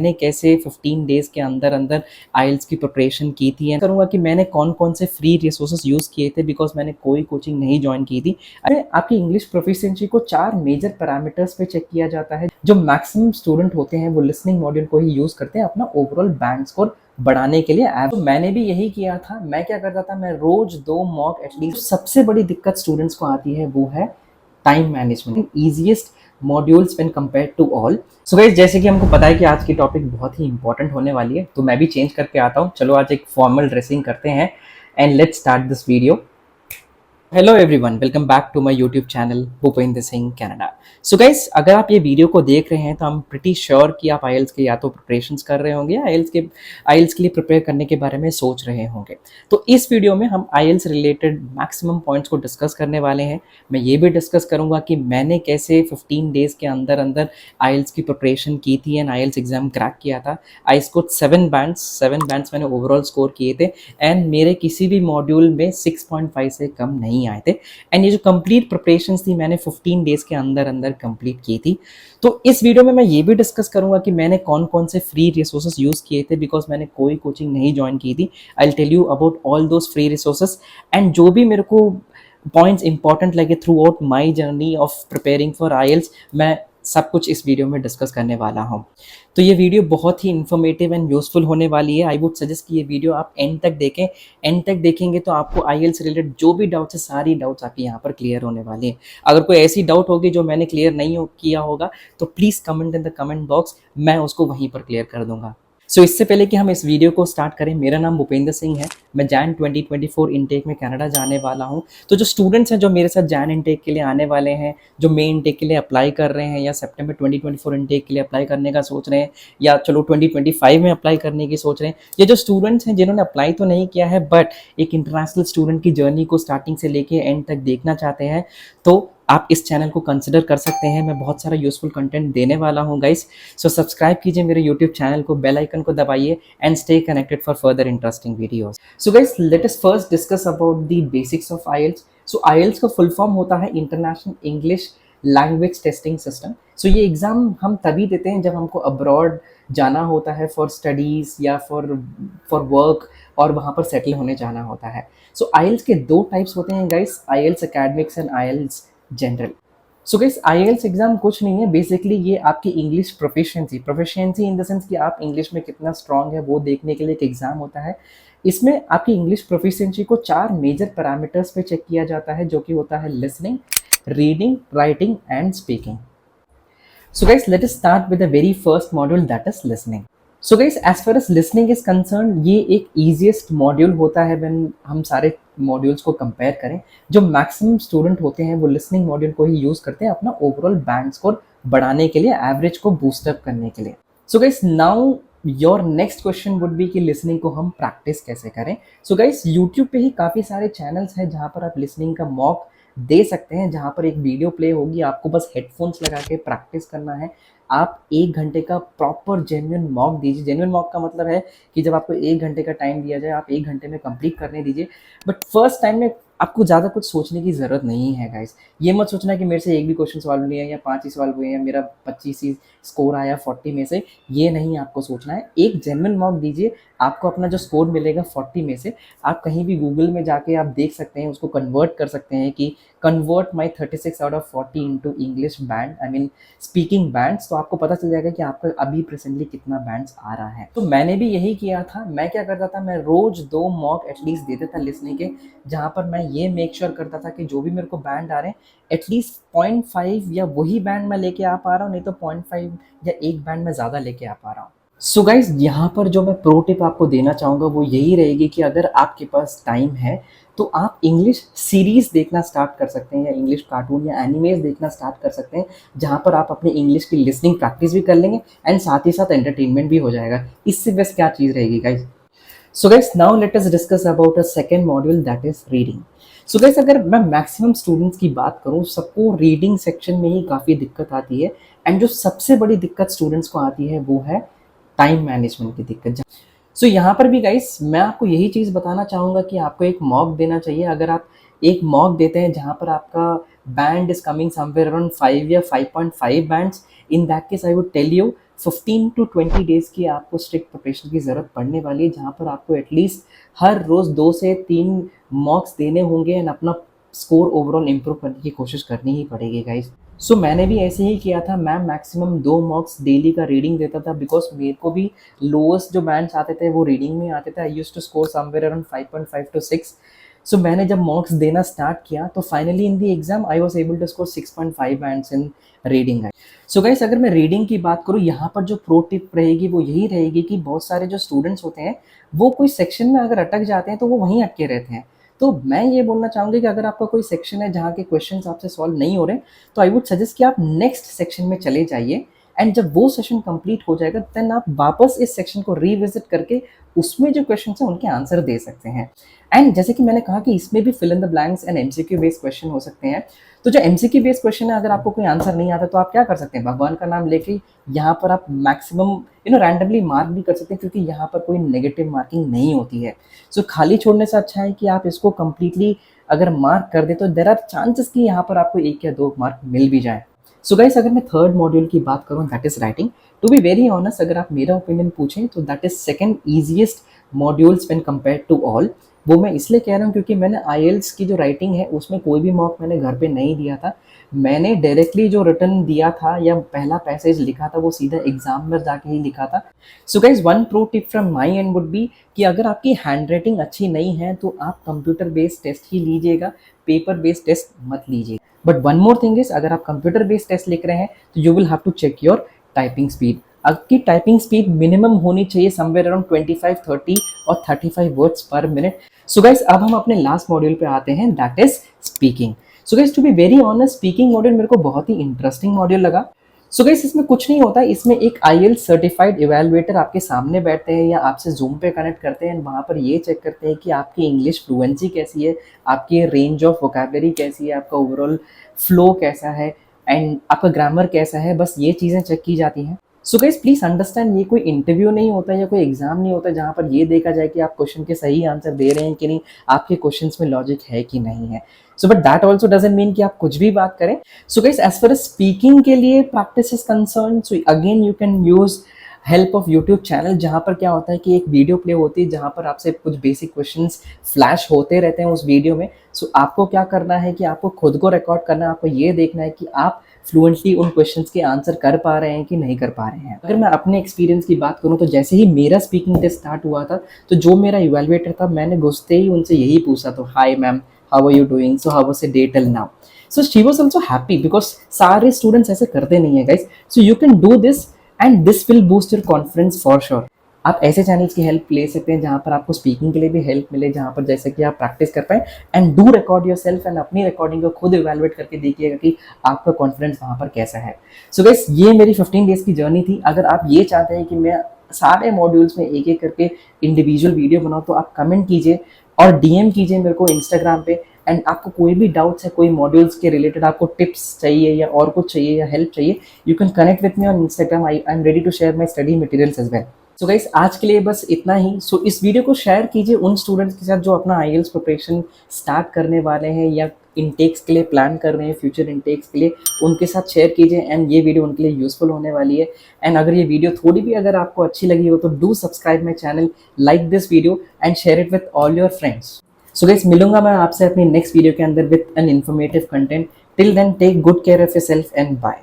मैंने कैसे 15 डेज के अंदर अंदर आइल्स की प्रिपरेशन की थी एंड करूँगा कि मैंने कौन कौन से फ्री रिसोर्सेज यूज़ किए थे बिकॉज मैंने कोई कोचिंग नहीं ज्वाइन की थी। अरे आपकी इंग्लिश प्रोफिशिएंसी को 4 मेजर पैरामीटर्स पे चेक किया जाता है। जो मैक्सिमम स्टूडेंट होते हैं वो लिसनिंग मॉड्यूल को ही यूज़ करते हैं अपना ओवरऑल बैंड स्कोर बढ़ाने के लिए। तो मैंने भी यही किया था। मैं क्या करता था, मैं रोज 2 मॉक एटलीस्ट। सबसे बड़ी दिक्कत स्टूडेंट्स को आती है वो है time management. Easiest modules when compared to all. So guys, जैसे कि हमको पता है कि आज की टॉपिक बहुत ही इंपॉर्टेंट होने वाली है, तो मैं भी चेंज करके आता हूँ। चलो आज एक फॉर्मल ड्रेसिंग करते हैं and let's start this video. Hello everyone, welcome back to my YouTube channel Bhupendra Singh Canada. So guys, अगर आप ये वीडियो को देख रहे हैं तो I'm pretty श्योर कि आप आईएल्स के या तो प्रिपरेशंस कर रहे होंगे या आईएल्स के लिए प्रिपेयर करने के बारे में सोच रहे होंगे। तो इस वीडियो में हम आईएल्स रिलेटेड मैक्सिमम पॉइंट्स को डिस्कस करने वाले हैं। मैं ये भी डिस्कस करूंगा कि मैंने कैसे 15 डेज के अंदर अंदर आईएल्स की प्रिपरेशन की थी एंड आईएल्स एग्जाम क्रैक किया था। आई स्कोर 7 बैंड्स मैंने ओवरऑल स्कोर किए थे एंड मेरे किसी भी मॉड्यूल में 6.5 से कम नहीं आए थे। एंड ये जो कंप्लीट प्रिपरेशन थी मैंने 15 डेज के अंदर अंदर कंप्लीट की थी। तो इस वीडियो में मैं ये भी डिस्कस करूंगा कि मैंने कौन कौन से फ्री रिसोर्सेज यूज किए थे बिकॉज मैंने कोई कोचिंग नहीं ज्वाइन की थी। I will tell you about all those free resources and जो भी मेरे को पॉइंट्स इंपॉर्टेंट लगे throughout my journey of preparing for IELTS, मैं सब कुछ इस वीडियो में डिस्कस करने वाला हूँ। तो ये वीडियो बहुत ही इन्फॉर्मेटिव एंड यूजफुल होने वाली है। आई वुड सजेस्ट कि ये वीडियो आप एंड तक देखें। एंड तक देखेंगे तो आपको आईएल्स रिलेटेड जो भी डाउट्स है सारी डाउट्स आपके यहाँ पर क्लियर होने वाली हैं। अगर कोई ऐसी डाउट होगी जो मैंने क्लियर नहीं किया होगा तो please comment in the comment box, मैं उसको वहीं पर क्लियर कर दूंगा। सो इससे पहले कि हम इस वीडियो को स्टार्ट करें, मेरा नाम भूपेंद्र सिंह है। मैं जैन 2024 इनटेक में कनाडा जाने वाला हूं। तो जो स्टूडेंट्स हैं जो मेरे साथ जैन इनटेक के लिए आने वाले हैं, जो मे इनटेक के लिए अप्लाई कर रहे हैं या सितंबर 2024 इनटेक के लिए अप्लाई करने का सोच रहे हैं या चलो 2025 में अप्लाई करने की सोच रहे हैं, ये जो स्टूडेंट्स हैं जिन्होंने अप्लाई तो नहीं किया है बट एक इंटरनेशनल स्टूडेंट की जर्नी को स्टार्टिंग से लेके एंड तक देखना चाहते हैं, तो आप इस चैनल को कंसिडर कर सकते हैं। मैं बहुत सारा यूजफुल कंटेंट देने वाला हूं गाइस। सो सब्सक्राइब कीजिए मेरे यूट्यूब चैनल को, बेल आइकन को दबाइए and stay connected for further interesting videos. So guys, let us first discuss about the basics of IELTS. So IELTS का फुल फॉर्म होता है international English language testing system. So ये exam हम तभी देते हैं जब हमको अब्रॉड जाना होता है फॉर स्टडीज़ या फॉर वर्क और वहाँ पर सेटल होने जाना होता है। सो आईएल्स के 2 टाइप्स होते हैं guys, IELTS academics and IELTS general. So guys, IELTS exam कुछ नहीं है, बेसिकली ये आपकी English proficiency in the sense कि आप इंग्लिश में कितना स्ट्रांग है वो देखने के लिए एक एग्जाम होता है। इसमें आपकी इंग्लिश प्रोफिशिएंसी को 4 मेजर पैरामीटर्स पे चेक किया जाता है, जो कि होता है listening, reading, writing and speaking. So guys, let us start with the very first module, that is listening. So guys, as far as listening is concerned, ये एक easiest module होता है when हम सारे मॉड्यूल्स को कंपेयर करें। जो maximum student होते हैं वो लिसनिंग मॉड्यूल को ही यूज़ करते हैं अपना ओवरऑल बैंड स्कोर बढ़ाने के लिए, एवरेज को बूस्टअप करने के लिए। So guys, now your next question would be कि लिसनिंग को हम प्रैक्टिस कैसे करें। सो गाइस, यूट्यूब पे ही काफ़ी सारे चैनल्स हैं जहाँ पर आप लिसनिंग का मॉक दे सकते हैं, जहाँ पर एक वीडियो प्ले होगी, आपको बस हेडफोन्स लगा के प्रैक्टिस करना है। आप 1 घंटे का प्रॉपर जेन्युइन मॉक दीजिए। जेन्युइन मॉक का मतलब है कि जब आपको 1 घंटे का टाइम दिया जाए, आप 1 घंटे में कंप्लीट करने दीजिए। बट फर्स्ट टाइम में आपको ज़्यादा कुछ सोचने की ज़रूरत नहीं है गाइस। ये मत सोचना कि मेरे से एक भी क्वेश्चन सॉल्व नहीं है या 5 ही सॉल्व हुए हैं, मेरा 25 ही स्कोर आया 40 में से, ये नहीं आपको सोचना है। एक जेन्युइन मॉक दीजिए, आपको अपना जो स्कोर मिलेगा 40 में से, आप कहीं भी गूगल में जाके आप देख सकते हैं, उसको कन्वर्ट कर सकते हैं कि convert my 36 out of 40 into English band, I mean speaking bands. तो आपको पता चल जाएगा कि आपका अभी प्रेजेंटली कितना बैंड्स आ रहा है। तो मैंने भी यही किया था। मैं क्या करता था, मैं रोज 2 मॉक एटलीस्ट देता था लिसनिंग के, जहाँ पर मैं ये मेक श्योर करता था कि जो भी मेरे को बैंड आ रहे हैं एटलीस्ट 0.5 या वही बैंड मैं लेके आ पा रहा हूँ, नहीं तो 0.5 या 1 बैंड मैं ज़्यादा लेके आ पा रहा हूँ। सो गाइज, यहाँ पर जो मैं प्रो टिप आपको देना चाहूँगा वो यही रहेगी कि अगर आपके पास टाइम है तो आप इंग्लिश सीरीज़ देखना स्टार्ट कर सकते हैं या इंग्लिश कार्टून या एनिमेज देखना स्टार्ट कर सकते हैं, जहाँ पर आप अपनी इंग्लिश की लिसनिंग प्रैक्टिस भी कर लेंगे एंड साथ ही साथ एंटरटेनमेंट भी हो जाएगा। इससे बेस्ट क्या चीज़ रहेगी guys. So guys, now let us discuss about a second module, that is reading. So guys, अगर मैं मैक्सिमम स्टूडेंट्स की बात करूं, सबको रीडिंग सेक्शन में ही काफ़ी दिक्कत आती है एंड जो सबसे बड़ी दिक्कत स्टूडेंट्स को आती है वो है टाइम मैनेजमेंट की दिक्कत। सो यहाँ पर भी गाइस, मैं आपको यही चीज़ बताना चाहूँगा कि आपको एक मॉक देना चाहिए। अगर आप एक मॉक देते हैं जहाँ पर आपका band is coming somewhere around 5 या 5.5 bands, in that case I would tell you 15 to 20 days की आपको स्ट्रिक्ट प्रिपरेशन की ज़रूरत पड़ने वाली है, जहाँ पर आपको एटलीस्ट हर रोज़ 2 से 3 मॉक्स देने होंगे एंड अपना स्कोर ओवरऑल इम्प्रूव करने की कोशिश करनी ही पड़ेगी गाइज। सो मैंने भी ऐसे ही किया था, मैं मैक्सिमम 2 मॉक्स डेली का रीडिंग देता था, बिकॉज मेरे को भी लोएस्ट जो बैंड्स आते थे वो रीडिंग में आते थे। I used to score somewhere around 5.5 to 6। So मैंने जब मॉक्स देना स्टार्ट किया तो finally in the exam I was able to score 6.5 bands in reading. So guys, अगर मैं रीडिंग की बात करूँ, यहाँ पर जो प्रो टिप रहेगी वो यही रहेगी कि बहुत सारे जो स्टूडेंट्स होते हैं वो कोई सेक्शन में अगर अटक जाते हैं तो वो वहीं अटके रहते हैं। तो मैं ये बोलना चाहूँगी कि अगर आपका कोई सेक्शन है जहाँ के क्वेश्चंस आपसे सॉल्व नहीं हो रहे, तो आई वुड सजेस्ट कि आप नेक्स्ट सेक्शन में चले जाइए, एंड जब वो सेशन कंप्लीट हो जाएगा देन आप वापस इस सेक्शन को रिविजिट करके उसमें जो क्वेश्चन हैं उनके आंसर दे सकते हैं। एंड जैसे कि मैंने कहा कि इसमें भी fill in the blanks and MCQ based question हो सकते हैं। तो जो एमसीक्यू बेस्ड क्वेश्चन है, अगर आपको कोई आंसर नहीं आता तो आप क्या कर सकते हैं, भगवान का नाम लेके यहाँ पर आप मैक्सिमम रैंडमली मार्क भी कर सकते हैं, क्योंकि यहाँ पर कोई नेगेटिव मार्किंग नहीं होती है। सो खाली छोड़ने से अच्छा है कि आप इसको कंप्लीटली अगर मार्क कर दे तो देर आर चांसेस कि यहाँ पर आपको 1 या 2 मार्क मिल भी जाए। सो गाइस, अगर मैं थर्ड मॉड्यूल की बात करूँ, that is writing. To be very honest, अगर आप मेरा ओपिनियन पूछें तो that is second easiest modules when compared to all. वो मैं इसलिए कह रहा हूँ क्योंकि मैंने आईएल्स की जो राइटिंग है उसमें कोई भी मॉक मैंने घर पे नहीं दिया था। मैंने डायरेक्टली जो रिटर्न दिया था या पहला पैसेज लिखा था वो सीधा एग्जाम में जाके ही लिखा था। So guys, one pro tip from my and would be कि अगर आपकी हैंड राइटिंग अच्छी नहीं है तो आप कंप्यूटर बेस्ड टेस्ट ही लीजिएगा, पेपर बेस्ड टेस्ट मत लीजिए। But one more thing is, अगर आप कंप्यूटर बेस्ड टेस्ट लिख रहे हैं तो you will have to check your typing speed. आपकी टाइपिंग स्पीड मिनिमम होनी चाहिए समवेयर अराउंड 25, 30 और 35 वर्ड्स पर मिनट। सो गाइस, अब हम अपने लास्ट मॉड्यूल पे आते हैं, that is speaking. So guys, to be very honest, speaking module मेरे को बहुत ही इंटरेस्टिंग मॉड्यूल लगा। सो गाइस, इसमें कुछ नहीं होता, इसमें एक आईएल्स सर्टिफाइड इवैल्यूएटर आपके सामने बैठते हैं या आपसे जूम पे कनेक्ट करते हैं, वहाँ पर ये चेक करते हैं कि आपकी इंग्लिश फ्लुएंसी कैसी है, आपकी रेंज ऑफ वोकैबुलरी कैसी है, आपका ओवरऑल फ्लो कैसा है एंड आपका ग्रामर कैसा है, बस ये चीज़ें चेक की जाती हैं। सो गाइस, प्लीज अंडरस्टैंड, ये कोई इंटरव्यू नहीं होता या कोई एग्जाम नहीं होता जहाँ पर ये देखा जाए कि आप क्वेश्चन के सही आंसर दे रहे हैं कि नहीं, आपके क्वेश्चंस में लॉजिक है कि नहीं है। So but that also doesn't mean कि आप कुछ भी बात करें। So guys, as far as speaking के लिए practice is concern, so again you can use help of YouTube channel, जहाँ पर क्या होता है कि एक वीडियो प्ले होती है जहाँ पर आपसे कुछ बेसिक क्वेश्चंस फ्लैश होते रहते हैं उस वीडियो में। सो आपको क्या करना है कि आपको खुद को रिकॉर्ड करना है, आपको ये देखना है कि आप फ्लुएंटली उन क्वेश्चंस के आंसर कर पा रहे हैं कि नहीं कर पा रहे हैं। अगर मैं अपने एक्सपीरियंस की बात करूं तो जैसे ही मेरा स्पीकिंग टेस्ट स्टार्ट हुआ था तो जो मेरा इवैल्यूएटर था, मैंने घुसते ही उनसे यही पूछा था, hi ma'am, how are you doing, so how was your day till now. So she was also happy because सारे स्टूडेंट्स ऐसे करते नहीं है guys. So you can do this and this will boost your confidence for sure. आप ऐसे channels की help ले सकते हैं जहाँ पर आपको स्पीकिंग के लिए भी हेल्प मिले, जहाँ पर जैसे कि आप प्रैक्टिस कर पाए, and do record your self and अपनी रिकॉर्डिंग को खुद इवैल्यूएट करके देखिएगा कि आपका कॉन्फिडेंस वहाँ पर कैसा है। सो गाइस, ये मेरी 15 डेज की जर्नी थी। अगर आप ये चाहते हैं कि मैं सारे मॉड्यूल्स में एक एक करके इंडिविजुअल वीडियो बनाऊँ तो आप कमेंट कीजिए और डीएम कीजिए मेरे को इंस्टाग्राम पे। एंड आपको कोई भी डाउट्स है, कोई मॉड्यूल्स के रिलेटेड आपको टिप्स चाहिए या और कुछ चाहिए या हेल्प चाहिए, you can connect with me on Instagram. I am ready to share my study materials as well. So guys, आज के लिए बस इतना ही। सो इस वीडियो को शेयर कीजिए उन स्टूडेंट्स के साथ जो अपना आईएल्स प्रिपरेशन स्टार्ट करने वाले हैं या इनटेक्स के लिए प्लान कर रहे हैं, फ्यूचर इनटेक्स के लिए, उनके साथ शेयर कीजिए एंड ये वीडियो उनके लिए यूजफुल होने वाली है। एंड अगर ये वीडियो थोड़ी भी अगर आपको अच्छी लगी हो तो do subscribe my channel, like this video and share it with all your friends. So guys, मिलूंगा मैं आपसे अपनी नेक्स्ट वीडियो के अंदर with an informative content. Till then, take good care of yourself and bye.